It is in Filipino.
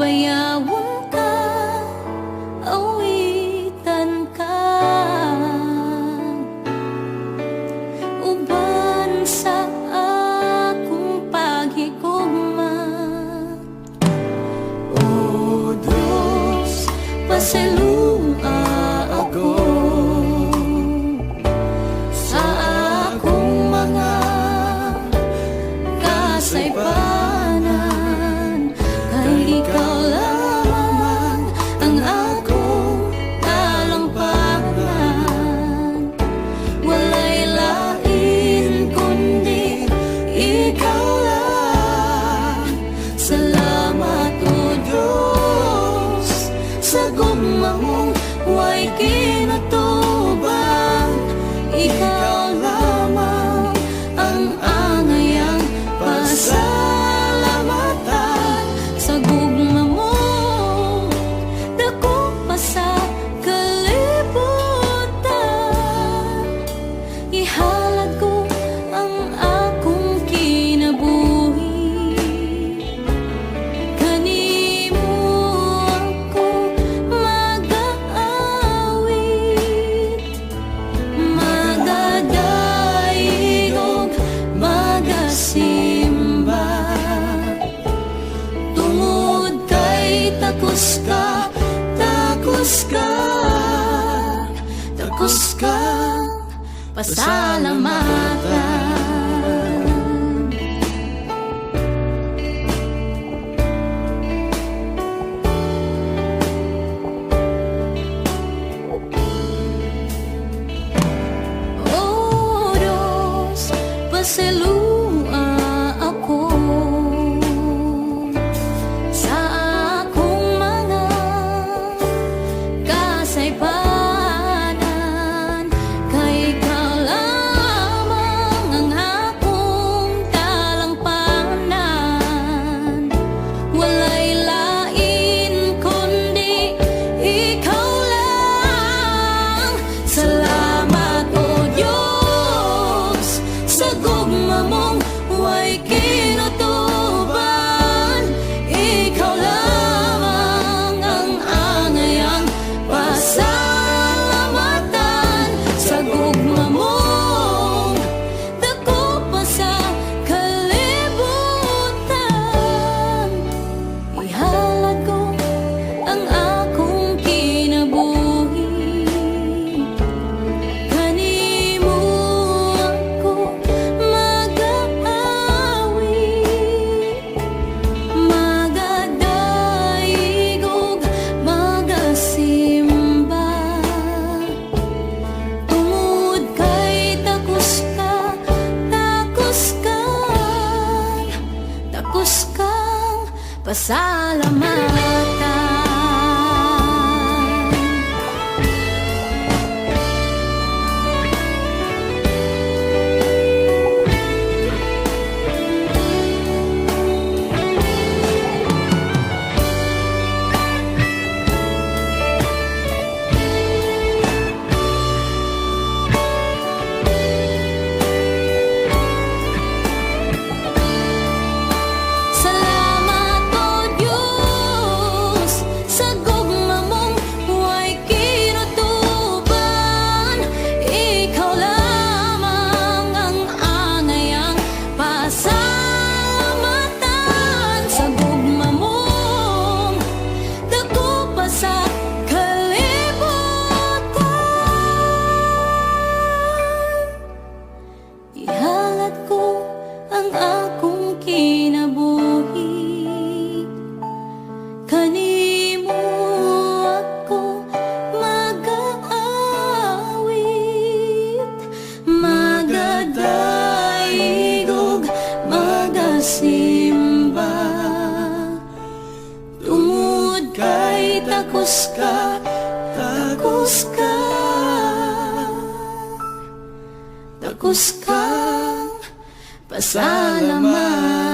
bayawon ka, awitan ka, uban sa akong paghigugma. O Diyos, pasalua ako sa akong mga kasaypanan, kay ikaw lamang ang akong talampakan. Walay lain kundi ikaw lang. Salamat o Diyos sa gugma mong way kinatubang. Ikaw lamang ang angayang pasalamatan. Sa gugma mo, dako pa sa kalibutan. Ihalad ko ang akong kinabuhi, kanimo ako mag-aawit, magadaig og magasimba. Tungod kay takos ka, takos ka, takos ka, pasalamatan. O Diyos, pasalua ako sa akong mga kasaypanan, kay ikaw lamang ang akong talampanan. Walay lain kundi ikaw lang. Salamat o Diyos sa gugma mong way kinutuban. Ikaw lamang ang angayang pasalamatan. Sa gugma mong dako pa sa kalibutan. Ihalad ko ang akong kinabuhi, kanimo ako mag-aawit, magadaig og magasimba. Tungod kay takos ka, takos ka, takos kang pasalamatan. Salamat o Diyos sa gugma mong way kinutuban. Ikaw lamang ang angayang pasalamatan. Sa gugma mong dako pa sa kalibutan. Ihalad ko ang akong kinabuhi, kanimo ako mag-aawit, magadaig og magasimba. Tungod kay takos ka, takos ka, takos ka, pasalamat.